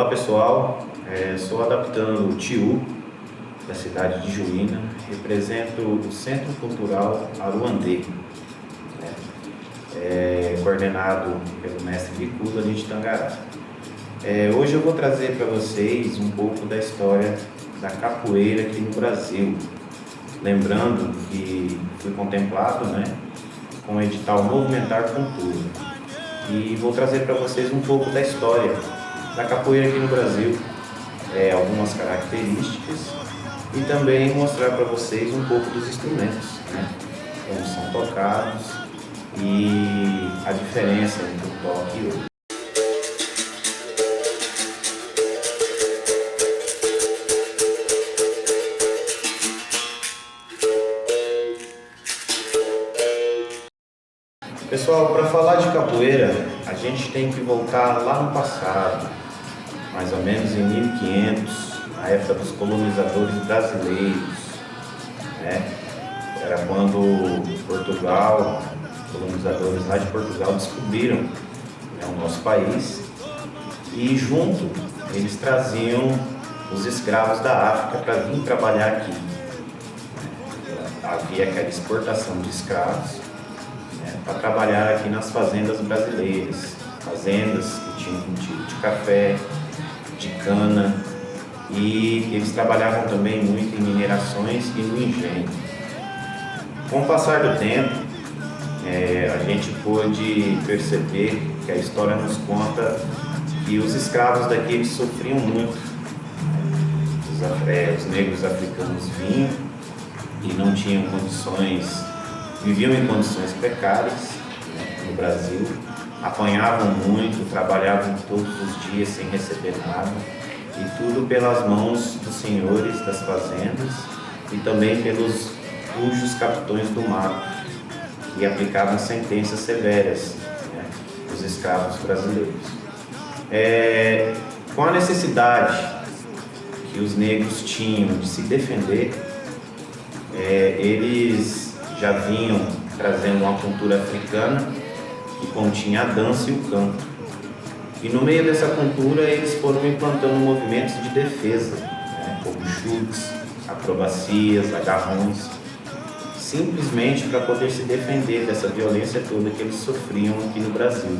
Olá pessoal, sou Adaptando Tiu, da cidade de Juína, represento o Centro Cultural Aruandê, coordenado pelo mestre Bicuda ali de Tangará. Hoje eu vou trazer para vocês um pouco da história da capoeira aqui no Brasil, lembrando que fui contemplado com o edital Movimentar Cultura, e vou trazer para vocês um pouco da história da capoeira aqui no Brasil, algumas características, e também mostrar para vocês um pouco dos instrumentos, como são tocados e a diferença entre um toque e outro. Pessoal, para falar de capoeira, a gente tem que voltar lá no passado, mais ou menos em 1500, na época dos colonizadores brasileiros, Era quando Portugal, colonizadores lá de Portugal descobriram o nosso país, e junto eles traziam os escravos da África para vir trabalhar aqui. Havia aquela exportação de escravos para trabalhar aqui nas fazendas brasileiras, fazendas que tinham cultivo de café, de cana, e eles trabalhavam também muito em minerações e no engenho. Com o passar do tempo, a gente pôde perceber que a história nos conta que os escravos daqui eles sofriam muito. Os negros africanos vinham e não tinham condições, viviam em condições precárias no Brasil, apanhavam muito, trabalhavam todos os dias sem receber nada, e tudo pelas mãos dos senhores das fazendas e também pelos cujos capitões do mato, que aplicavam sentenças severas aos escravos brasileiros. Com a necessidade que os negros tinham de se defender, eles já vinham trazendo uma cultura africana que continha a dança e o canto. E no meio dessa cultura eles foram implantando movimentos de defesa, como chutes, acrobacias, agarrões, simplesmente para poder se defender dessa violência toda que eles sofriam aqui no Brasil.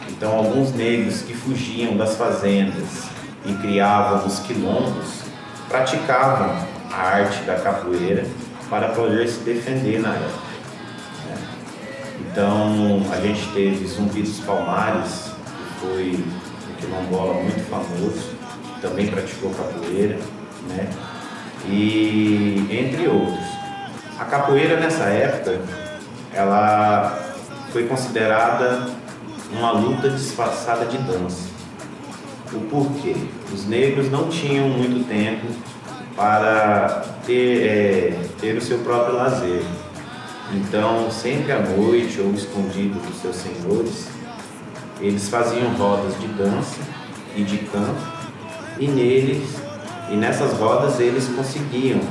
Então alguns negros que fugiam das fazendas e criavam os quilombos, praticavam a arte da capoeira para poder se defender na época. Então a gente teve Zumbi dos Palmares, que foi um quilombola muito famoso, que também praticou capoeira, e entre outros. A capoeira nessa época, ela foi considerada uma luta disfarçada de dança. O porquê? Os negros não tinham muito tempo para ter o seu próprio lazer. Então, sempre à noite ou escondido dos seus senhores, eles faziam rodas de dança e de canto, e nessas rodas eles conseguiam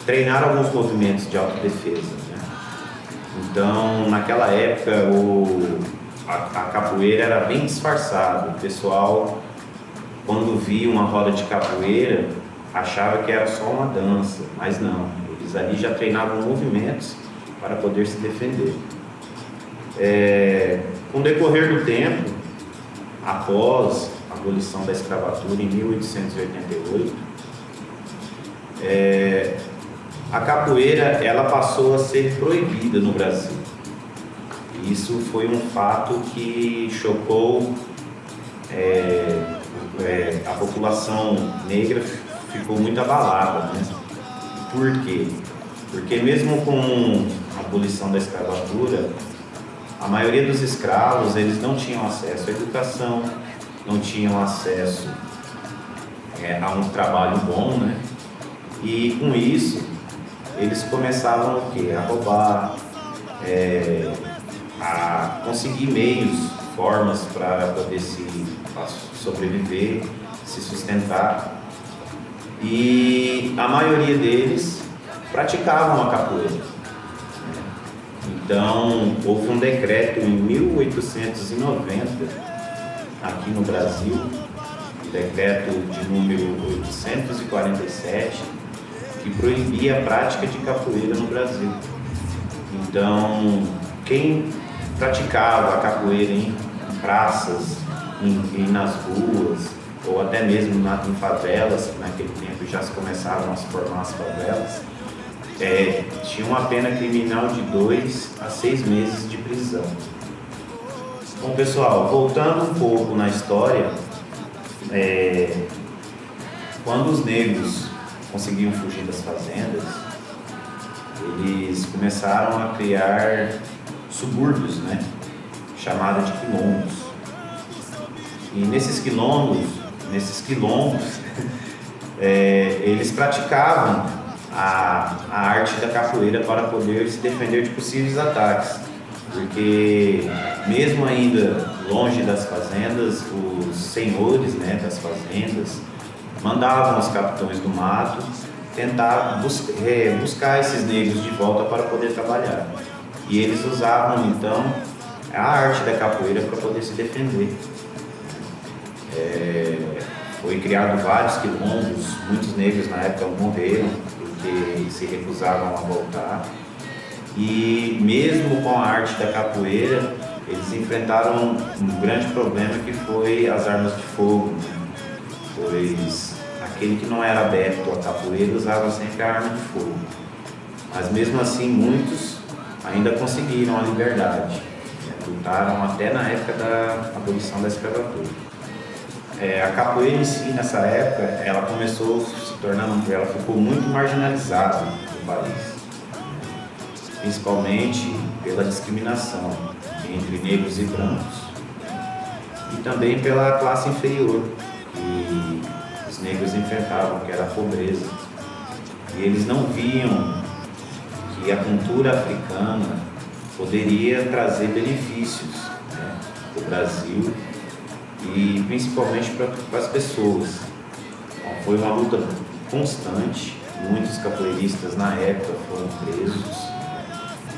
treinar alguns movimentos de autodefesa. Então, naquela época, a capoeira era bem disfarçada. O pessoal, quando via uma roda de capoeira, achava que era só uma dança, mas não. Eles ali já treinavam movimentos para poder se defender. Com o decorrer do tempo, após a abolição da escravatura em 1888, a capoeira ela passou a ser proibida no Brasil. Isso foi um fato que chocou a população negra, ficou muito abalada. Por quê? Porque mesmo com a abolição da escravatura, a maioria dos escravos eles não tinham acesso à educação, não tinham acesso a um trabalho bom, E com isso eles começavam o quê? A roubar, a conseguir meios, formas para poder sobreviver, se sustentar. E a maioria deles praticavam a capoeira. Então, houve um decreto em 1890 aqui no Brasil, o decreto de número 847, que proibia a prática de capoeira no Brasil. Então, quem praticava a capoeira em praças, e nas ruas, ou até mesmo em favelas, que naquele tempo já se começavam a se formar as favelas, tinha uma pena criminal de 2 a 6 meses de prisão. Bom, pessoal, voltando um pouco na história, quando os negros conseguiam fugir das fazendas, eles começaram a criar subúrbios, né, chamados de quilombos. E nesses quilombos, eles praticavam a arte da capoeira para poder se defender de possíveis ataques, porque mesmo ainda longe das fazendas, os senhores, né, das fazendas mandavam os capitães do mato tentar buscar esses negros de volta para poder trabalhar. E eles usavam então a arte da capoeira para poder se defender. Foi criado vários quilombos, muitos negros na época morreram porque se recusavam a voltar. E mesmo com a arte da capoeira, eles enfrentaram um grande problema, que foi as armas de fogo, né? Pois aquele que não era adepto à capoeira usava sempre a arma de fogo. Mas mesmo assim, muitos ainda conseguiram a liberdade, né? Lutaram até na época da abolição da escravatura. A capoeira em si, nessa época, ela ficou muito marginalizada no país, principalmente pela discriminação entre negros e brancos, e também pela classe inferior que os negros enfrentavam, que era a pobreza. E eles não viam que a cultura africana poderia trazer benefícios, né, para o Brasil e principalmente para as pessoas. Então, foi uma luta constante. Muitos capoeiristas na época foram presos,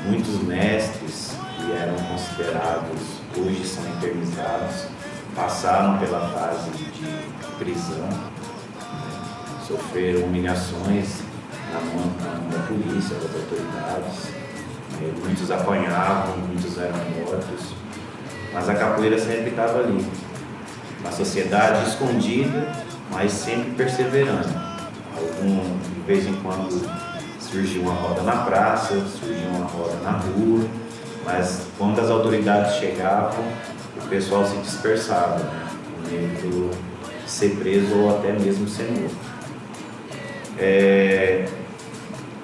muitos mestres que eram considerados, hoje são internizados, passaram pela fase de prisão, sofreram humilhações na mão da polícia, das autoridades, muitos apanhavam, muitos eram mortos, mas a capoeira sempre estava ali, na sociedade escondida, mas sempre perseverando. De vez em quando surgia uma roda na praça, surgia uma roda na rua, mas quando as autoridades chegavam, o pessoal se dispersava, né, com medo de ser preso ou até mesmo ser morto.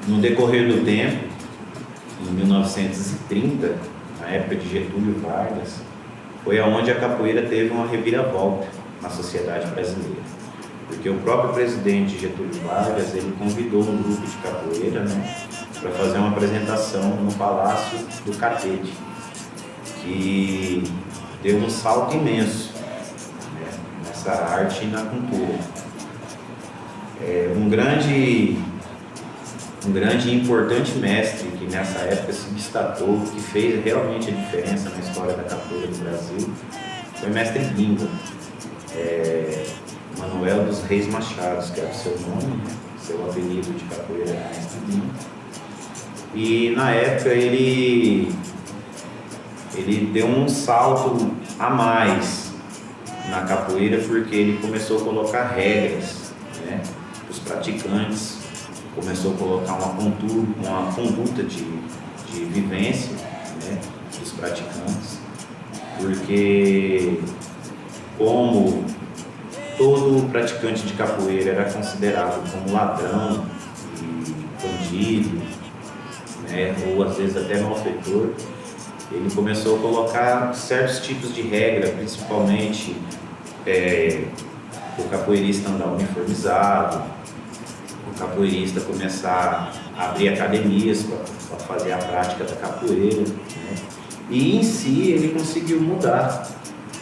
No decorrer do tempo, em 1930, na época de Getúlio Vargas, foi onde a capoeira teve uma reviravolta na sociedade brasileira. Porque o próprio presidente Getúlio Vargas, ele convidou um grupo de capoeira, né, para fazer uma apresentação no Palácio do Catete, que deu um salto imenso, né, nessa arte e na cultura. Um grande e importante mestre que nessa época se destacou, que fez realmente a diferença na história da capoeira do Brasil, foi o mestre Bimba, Manuel dos Reis Machados, que era o seu nome, seu apelido de capoeira era mestre Bimba. E na época ele deu um salto a mais na capoeira, porque ele começou a colocar regras, né, para os praticantes, começou a colocar uma conduta de vivência, né, dos praticantes, porque como todo praticante de capoeira era considerado como ladrão e bandido, né, ou às vezes até malfeitor, ele começou a colocar certos tipos de regra, principalmente o capoeirista andar uniformizado, o capoeirista começar a abrir academias para fazer a prática da capoeira, né? E em si ele conseguiu mudar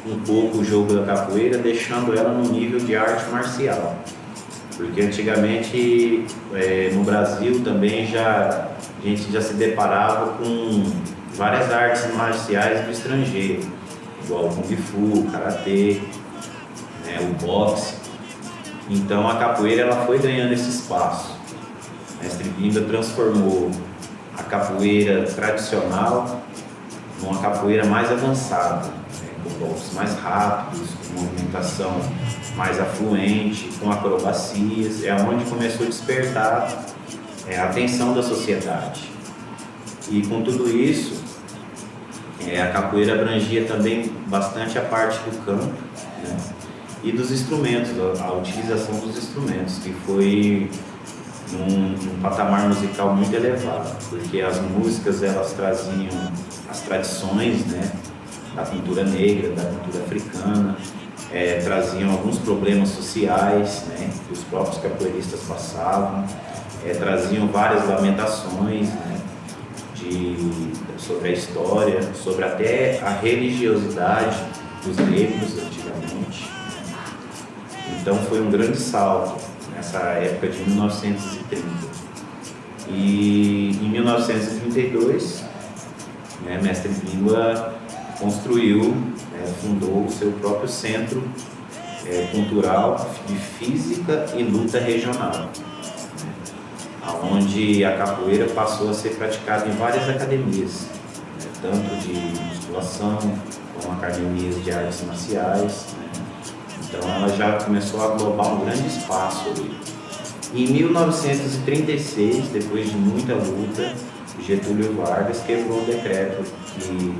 um pouco o jogo da capoeira, deixando ela no nível de arte marcial, porque antigamente no Brasil também a gente já se deparava com várias artes marciais do estrangeiro, igual o Kung Fu, Karatê, né, o boxe. Então a capoeira ela foi ganhando esse espaço. Mestre Bimba transformou a capoeira tradicional numa capoeira mais avançada, né, com golpes mais rápidos, com movimentação mais afluente, com acrobacias. É onde começou a despertar a atenção da sociedade. E com tudo isso, a capoeira abrangia também bastante a parte do canto, né, e dos instrumentos, a utilização dos instrumentos, que foi um patamar musical muito elevado, porque as músicas elas traziam as tradições, né, da cultura negra, da cultura africana, traziam alguns problemas sociais, né, que os próprios capoeiristas passavam, traziam várias lamentações, né, sobre a história, sobre até a religiosidade dos negros antigamente. Então foi um grande salto nessa época de 1930. E em 1932, né, Mestre Bimba construiu, fundou o seu próprio centro cultural de física e luta regional, onde a capoeira passou a ser praticada em várias academias, né, tanto de musculação como academias de artes marciais, né. Então ela já começou a englobar um grande espaço ali. Em 1936, depois de muita luta, Getúlio Vargas quebrou o decreto que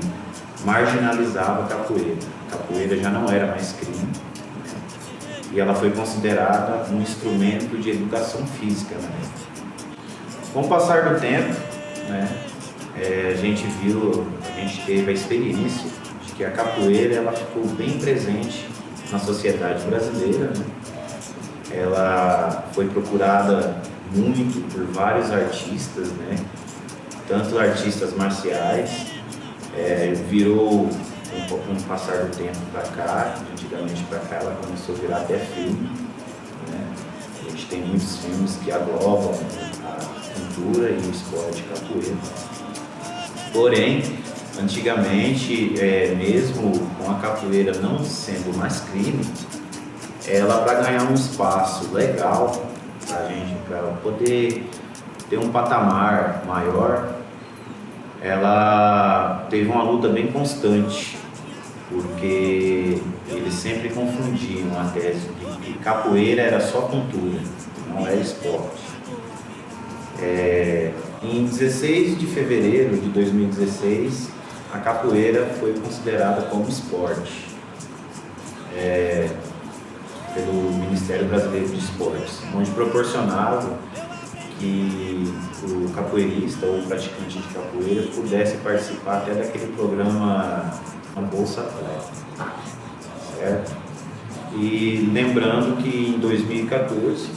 marginalizava a capoeira. A capoeira já não era mais crime, né, e ela foi considerada um instrumento de educação física, né. Com o passar do tempo, né, a gente teve a experiência de que a capoeira ela ficou bem presente na sociedade brasileira, né? Ela foi procurada muito por vários artistas, né? Tanto artistas marciais, virou com o passar do tempo para cá, antigamente para cá ela começou a virar até filme, né? A gente tem muitos filmes que aglobam a cultura e o esporte capoeira. Porém, antigamente, mesmo com a capoeira não sendo mais crime, ela, para ganhar um espaço legal para poder ter um patamar maior, ela teve uma luta bem constante, porque eles sempre confundiam a tese de que capoeira era só cultura, não era esporte. Em 16 de fevereiro de 2016, a capoeira foi considerada como esporte pelo Ministério Brasileiro de Esportes, onde proporcionava que o capoeirista ou o praticante de capoeira pudesse participar até daquele programa Bolsa Atleta, certo? E lembrando que em 2014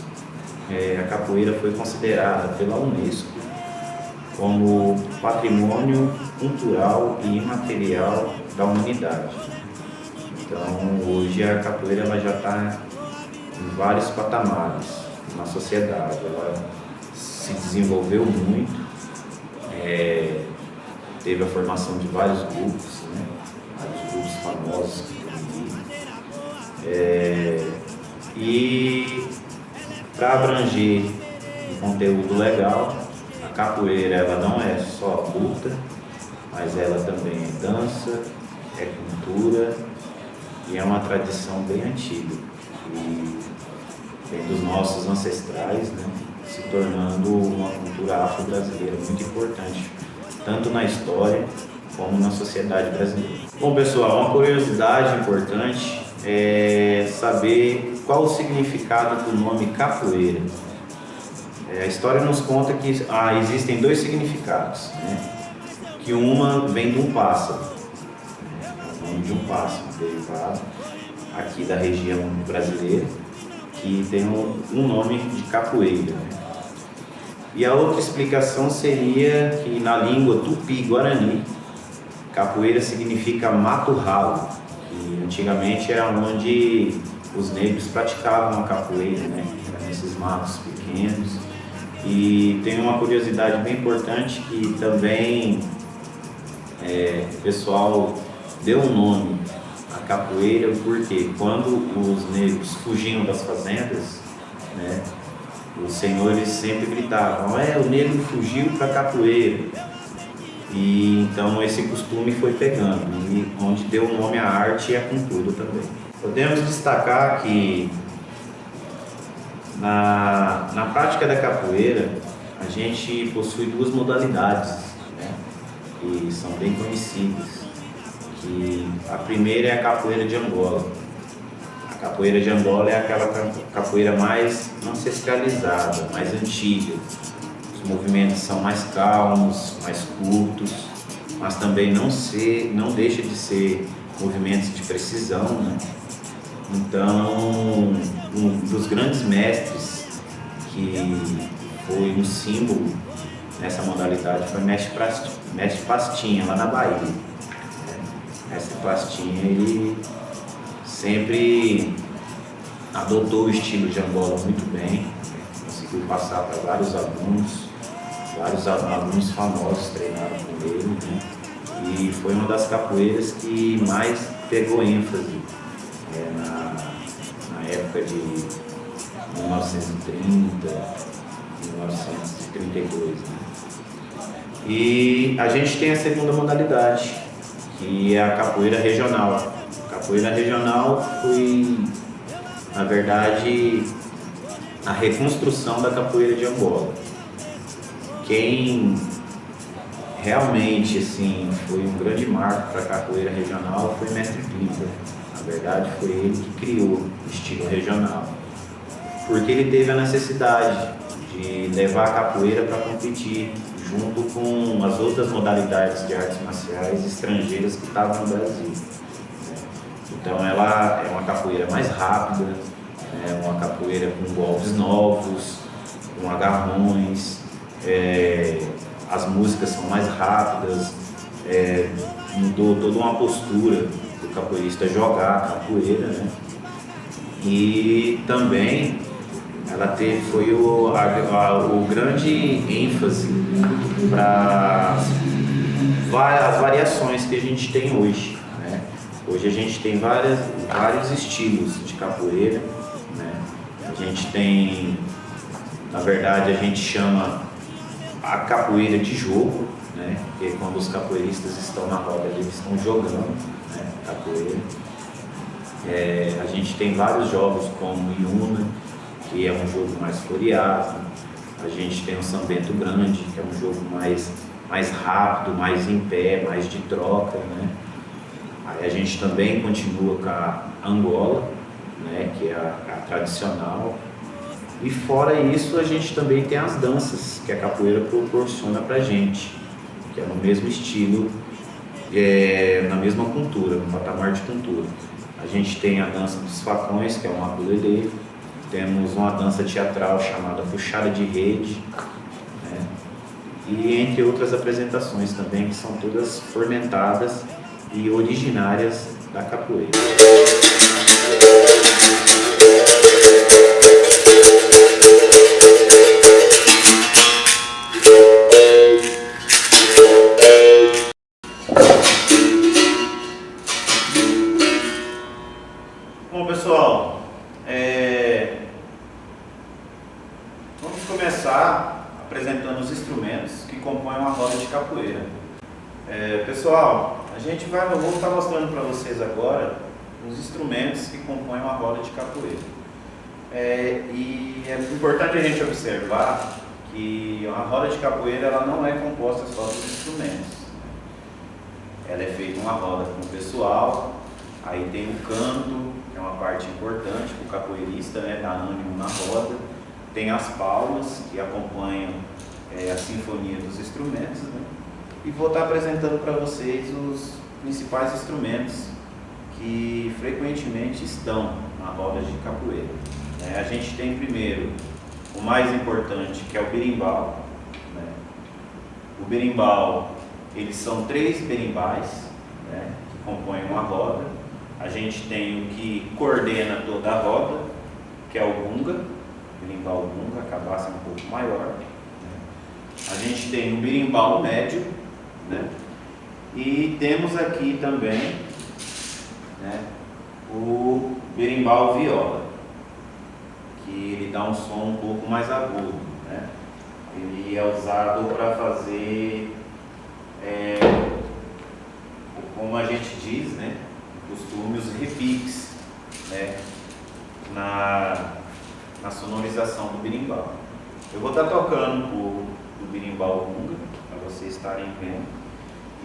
a capoeira foi considerada pela Unesco como patrimônio cultural e imaterial da humanidade. Então hoje a capoeira ela já está em vários patamares na sociedade, ela se desenvolveu muito, teve a formação de vários grupos, né? Vários grupos famosos que tem aí. E para abranger um conteúdo legal, a capoeira ela não é só luta, mas ela também é dança, é cultura e é uma tradição bem antiga e vem dos nossos ancestrais, né, se tornando uma cultura afro-brasileira muito importante, tanto na história como na sociedade brasileira. Bom, pessoal, uma curiosidade importante é saber qual o significado do nome capoeira. A história nos conta que existem dois significados, né? Que uma vem de um pássaro, né? O nome de um pássaro derivado aqui da região brasileira, que tem um nome de capoeira, né? E a outra explicação seria que na língua tupi-guarani, capoeira significa mato ralo, que antigamente era onde os negros praticavam a capoeira, né? Nesses matos pequenos. E tem uma curiosidade bem importante que também o pessoal deu um nome à capoeira, porque quando os negros fugiam das fazendas, né, os senhores sempre gritavam: o negro fugiu para a capoeira. E então esse costume foi pegando, e onde deu nome à arte e à cultura também. Podemos destacar que na prática da capoeira a gente possui duas modalidades, né, que são bem conhecidas. Que a primeira é a capoeira de Angola. A capoeira de Angola é aquela capoeira mais ancestralizada, mais antiga. Os movimentos são mais calmos, mais curtos, mas também não deixa de ser movimentos de precisão, né? Então, um dos grandes mestres que foi um símbolo nessa modalidade foi Mestre Pastinha, lá na Bahia. Mestre Pastinha, ele sempre adotou o estilo de Angola muito bem, conseguiu passar para vários alunos famosos treinaram com ele, né? E foi uma das capoeiras que mais pegou ênfase na época de 1930, 1932. Né? E a gente tem a segunda modalidade, que é a capoeira regional. A capoeira regional foi, na verdade, a reconstrução da capoeira de Angola. Quem realmente assim, foi um grande marco para a capoeira regional foi o Mestre Clipper. Na verdade, foi ele que criou o estilo regional, porque ele teve a necessidade de levar a capoeira para competir junto com as outras modalidades de artes marciais estrangeiras que estavam no Brasil. Então ela é uma capoeira mais rápida, é uma capoeira com golpes novos, com agarrões, as músicas são mais rápidas, mudou toda uma postura do capoeirista jogar a capoeira, né? E também ela foi o grande ênfase para as variações que a gente tem hoje, né? Hoje a gente tem vários estilos de capoeira, né? A gente tem, na verdade, a gente chama a capoeira de jogo, né? Porque quando os capoeiristas estão na roda, eles estão jogando, né, capoeira. A gente tem vários jogos como Iuna, que é um jogo mais floreado. A gente tem o Sambento Grande, que é um jogo mais rápido, mais em pé, mais de troca, né? Aí a gente também continua com a Angola, né, que é a tradicional. E fora isso, a gente também tem as danças que a capoeira proporciona pra gente, que é no mesmo estilo, na mesma cultura, no patamar de cultura. A gente tem a dança dos facões, que é um ukulele. Temos uma dança teatral chamada Puxada de Rede, né? E entre outras apresentações também, que são todas fomentadas e originárias da capoeira. Bom, pessoal, vamos começar apresentando os instrumentos que compõem uma roda de capoeira. Pessoal, eu vou estar mostrando para vocês agora os instrumentos que compõem uma roda de capoeira. E é importante a gente observar que a roda de capoeira ela não é composta só dos instrumentos. Ela é feita uma roda com o pessoal, aí tem o canto, que é uma parte importante para o capoeirista, né, dar ânimo na roda. Tem as palmas, que acompanham a sinfonia dos instrumentos, né? E vou estar apresentando para vocês os principais instrumentos que frequentemente estão na roda de capoeira. A gente tem primeiro o mais importante, que é o berimbau, né? O berimbau, eles são 3 berimbais, né, que compõem uma roda. A gente tem o que coordena toda a roda, que é o gunga, berimbau gunga, a cabaça é um pouco maior, né? A gente tem o berimbau médio, né? E temos aqui também né, o berimbau viola, que ele dá um som um pouco mais agudo, né? Ele é usado para fazer, como a gente diz, né, costume, os repiques, né, na sonorização do berimbau. Eu vou estar tocando um pouco do berimbau húngaro, para vocês estarem vendo.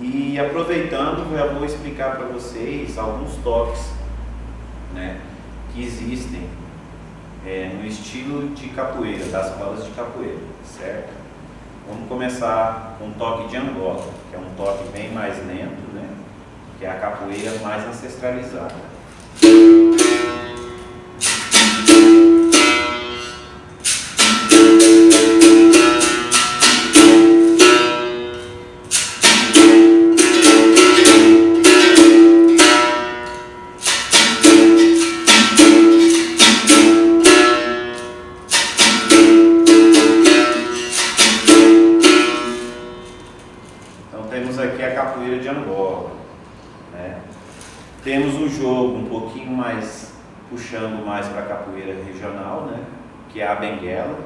E aproveitando, já vou explicar para vocês alguns toques, né, que existem no estilo de capoeira, das rodas de capoeira, certo? Vamos começar com um toque de Angola, que é um toque bem mais lento, né, que é a capoeira mais ancestralizada. Temos aqui a capoeira de Angola, né? Temos um jogo um pouquinho mais, puxando mais para a capoeira regional, né, que é a benguela.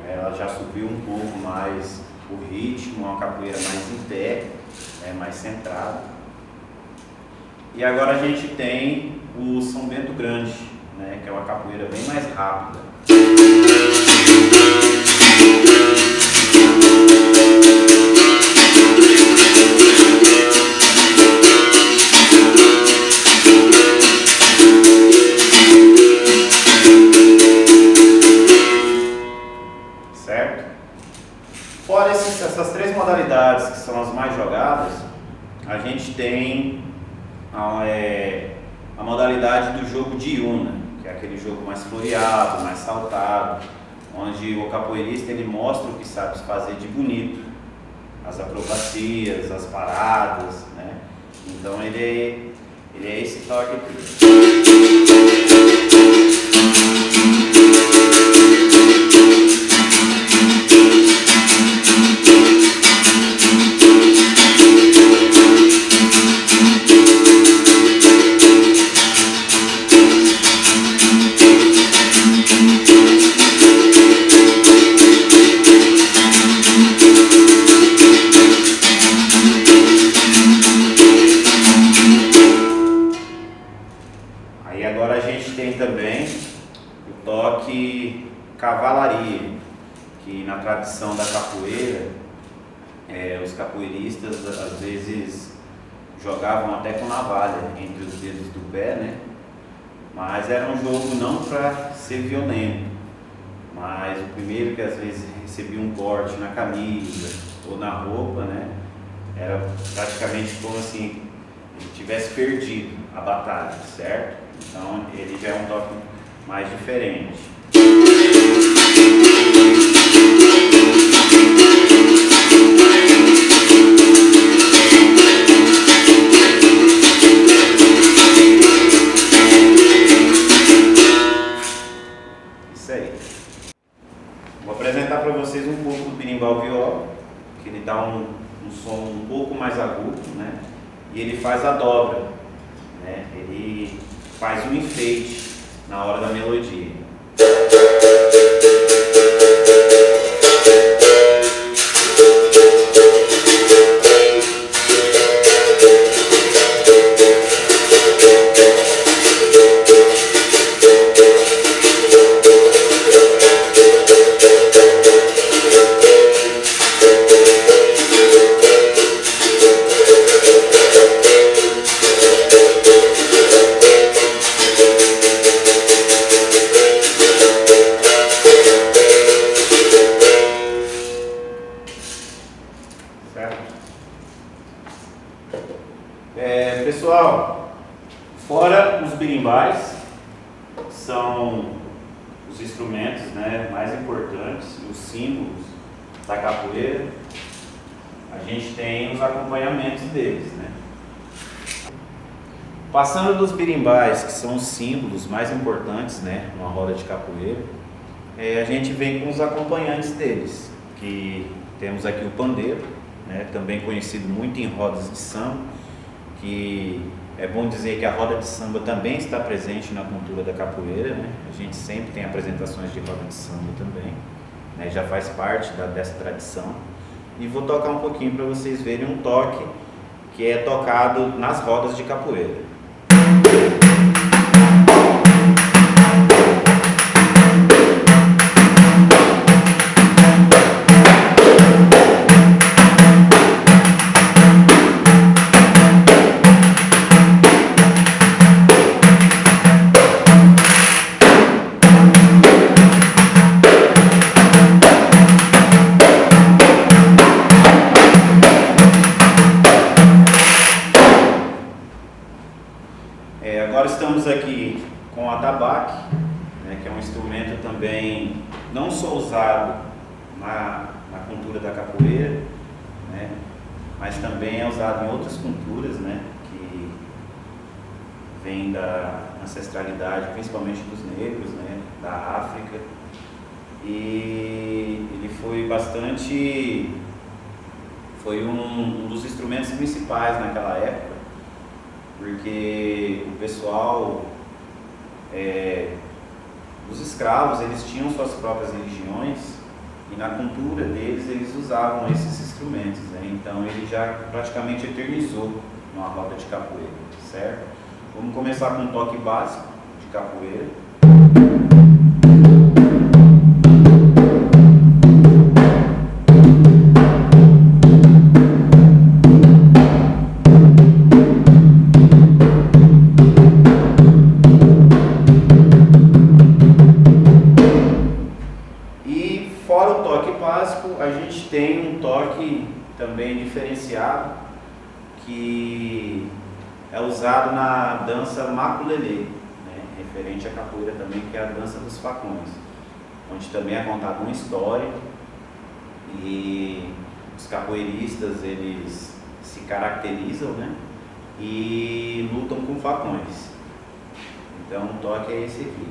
Ela já subiu um pouco mais o ritmo, uma capoeira mais em pé, mais centrada. E agora a gente tem o São Bento Grande, né, que é uma capoeira bem mais rápida. Certo? Fora essas três modalidades que são as mais jogadas, a gente tem a modalidade do jogo de Iuna, que é aquele jogo mais floreado, mais saltado, onde o capoeirista ele mostra o que sabe fazer de bonito, as acrobacias, as paradas, né? Então ele é esse toque aqui. Aí agora a gente tem também o toque cavalaria, que na tradição da capoeira, os capoeiristas às vezes jogavam até com navalha entre os dedos do pé, né? Mas era um jogo não para ser violento, mas o primeiro que às vezes recebia um corte na camisa ou na roupa, né? Era praticamente como assim, ele tivesse perdido a batalha, certo? Então ele já é um toque mais diferente. Isso aí. Vou apresentar para vocês um pouco do berimbau viola, que ele dá um som um pouco mais agudo, né? E ele faz a dobra, né? Ele faz um enfeite na hora da melodia. Pessoal, fora os berimbais, são os instrumentos, né, mais importantes, os símbolos da capoeira, a gente tem os acompanhamentos deles, né? Passando dos berimbais, que são os símbolos mais importantes, né, numa roda de capoeira, a gente vem com os acompanhantes deles, que temos aqui o pandeiro, né, também conhecido muito em rodas de samba, que é bom dizer que a roda de samba também está presente na cultura da capoeira, né? A gente sempre tem apresentações de roda de samba também, né? Já faz parte dessa tradição. E vou tocar um pouquinho para vocês verem um toque que é tocado nas rodas de capoeira. Agora estamos aqui com o atabaque, né, que é um instrumento também não só usado na cultura da capoeira, né, mas também é usado em outras culturas, né, que vem da ancestralidade, principalmente dos negros, né, da África. E ele foi um dos instrumentos principais naquela época, porque o pessoal, os escravos, eles tinham suas próprias religiões e na cultura deles eles usavam esses instrumentos, né? Então ele já praticamente eternizou numa roda de capoeira, certo? Vamos começar com um toque básico de capoeira. Fora o toque básico, a gente tem um toque também diferenciado que é usado na dança maculelê, né, referente à capoeira também, que é a dança dos facões, onde também é contada uma história e os capoeiristas eles se caracterizam, né, e lutam com facões. Então o toque é esse aqui.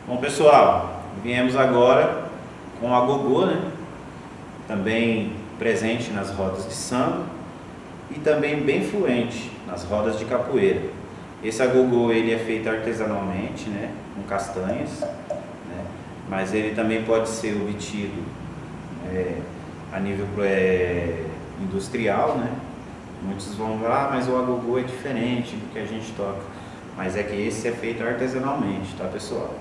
Bom, pessoal, viemos agora com a gogô, né? Também presente nas rodas de samba e também bem fluente nas rodas de capoeira. Esse agogô ele é feito artesanalmente, né? Com castanhas, né? Mas ele também pode ser obtido a nível industrial, né? Muitos vão falar, mas o agogô é diferente do que a gente toca. Mas é que esse é feito artesanalmente, tá, pessoal?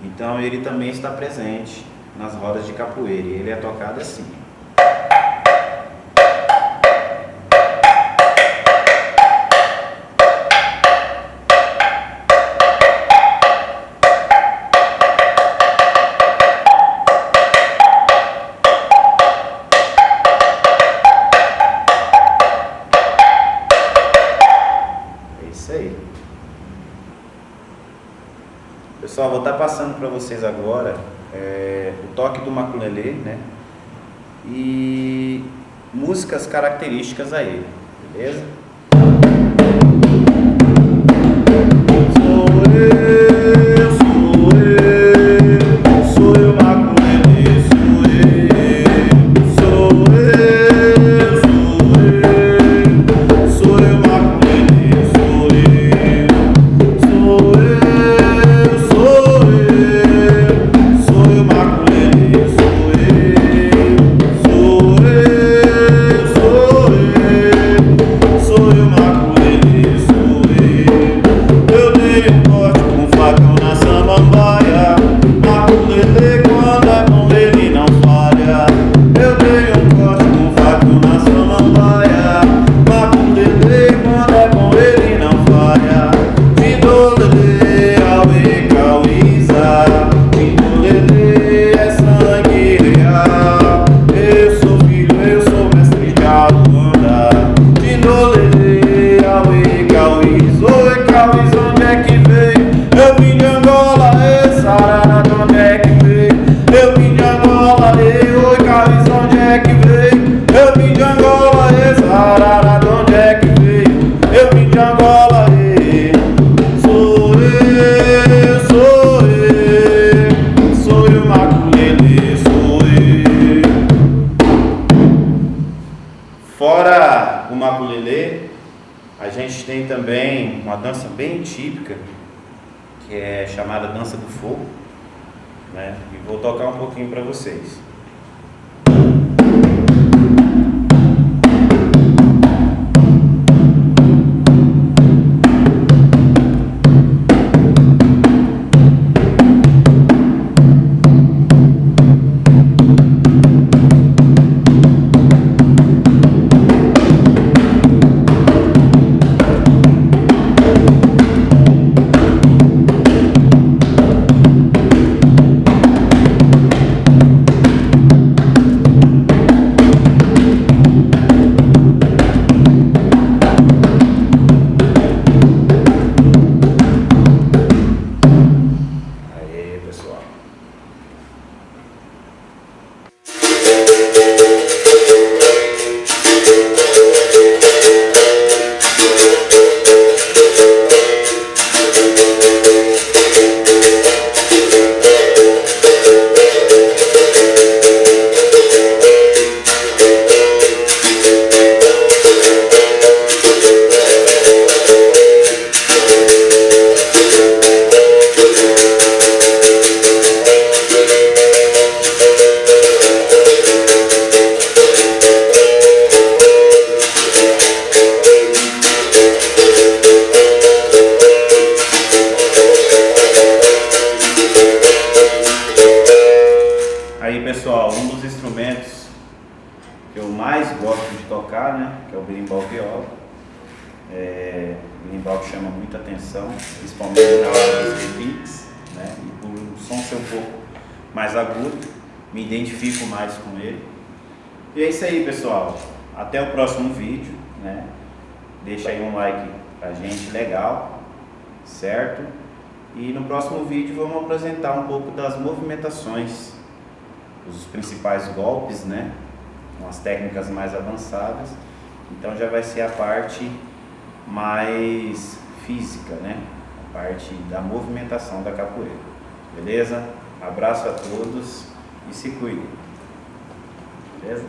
Então ele também está presente nas rodas de capoeira e ele é tocado assim. É isso aí. Pessoal, vou estar passando para vocês agora o toque do maculelê, né? E músicas características a ele, beleza? Sou eu maculelê, sou eu maculelê, sou Tindolele, Aue Cauíza, Tindolele é sangue real. Eu sou filho, eu sou mestre de Aluanda. Tindolele, Aue Cauíza, oi Cauíza, onde é que veio? Eu vim de Angola, Sarará, onde é que veio? Eu vim de Angola, oi Cauíza, onde é que veio? Eu vim de Angola, Sarará, onde é que veio? Eu vim de Angola, sou eu, Maculele, sou eu. Fora o Maculele, a gente tem também uma dança bem típica, que é chamada Dança do Fogo, né? E vou tocar um pouquinho para vocês. Pessoal, um dos instrumentos que eu mais gosto de tocar, né, que é o berimbau viola. O berimbau chama muita atenção, principalmente na hora dos repiques, né, e por o som ser um pouco mais agudo, me identifico mais com ele. E é isso aí, pessoal, até o próximo vídeo, né, deixa aí um like pra gente, legal, certo? E no próximo vídeo vamos apresentar um pouco das movimentações, os principais golpes, né, com as técnicas mais avançadas. Então já vai ser a parte mais física, né, a parte da movimentação da capoeira. Beleza? Abraço a todos e se cuidem. Beleza?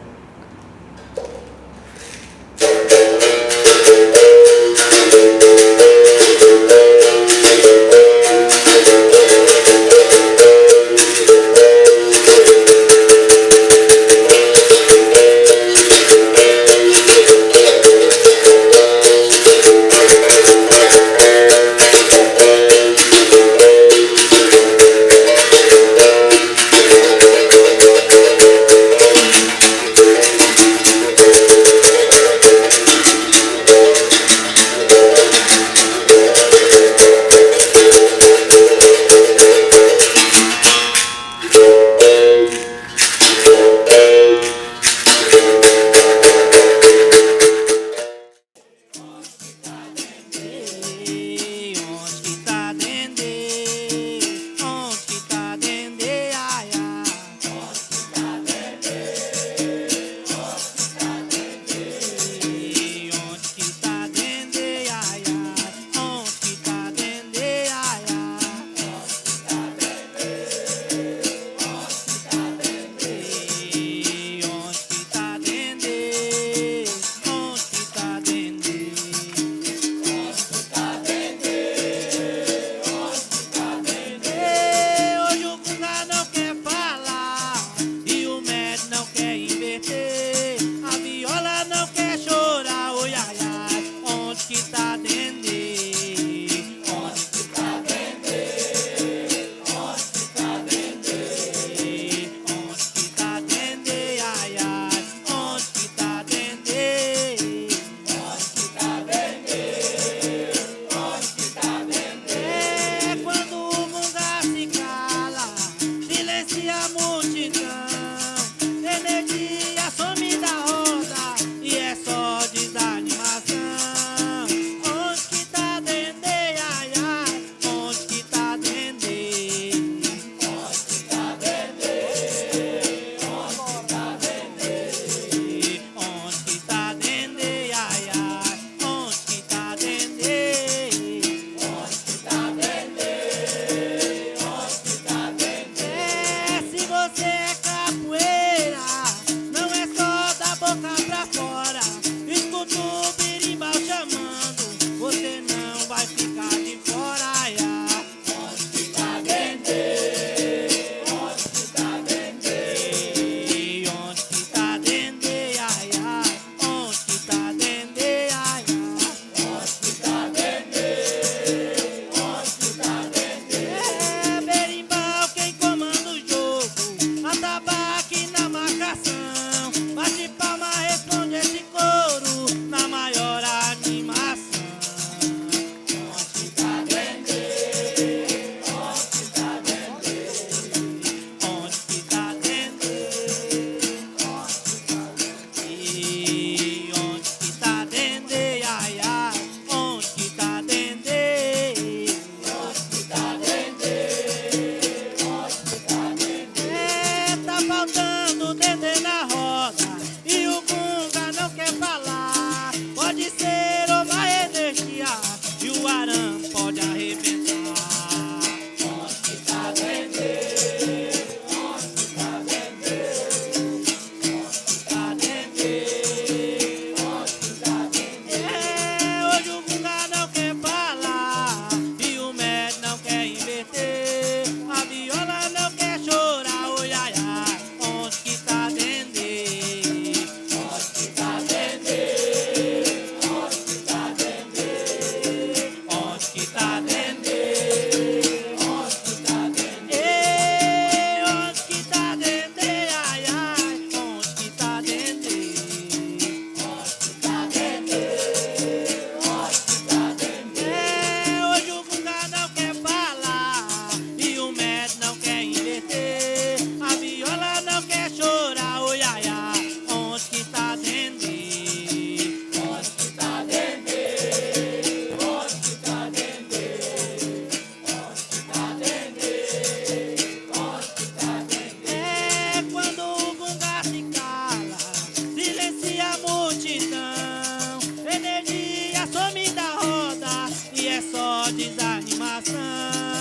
coração.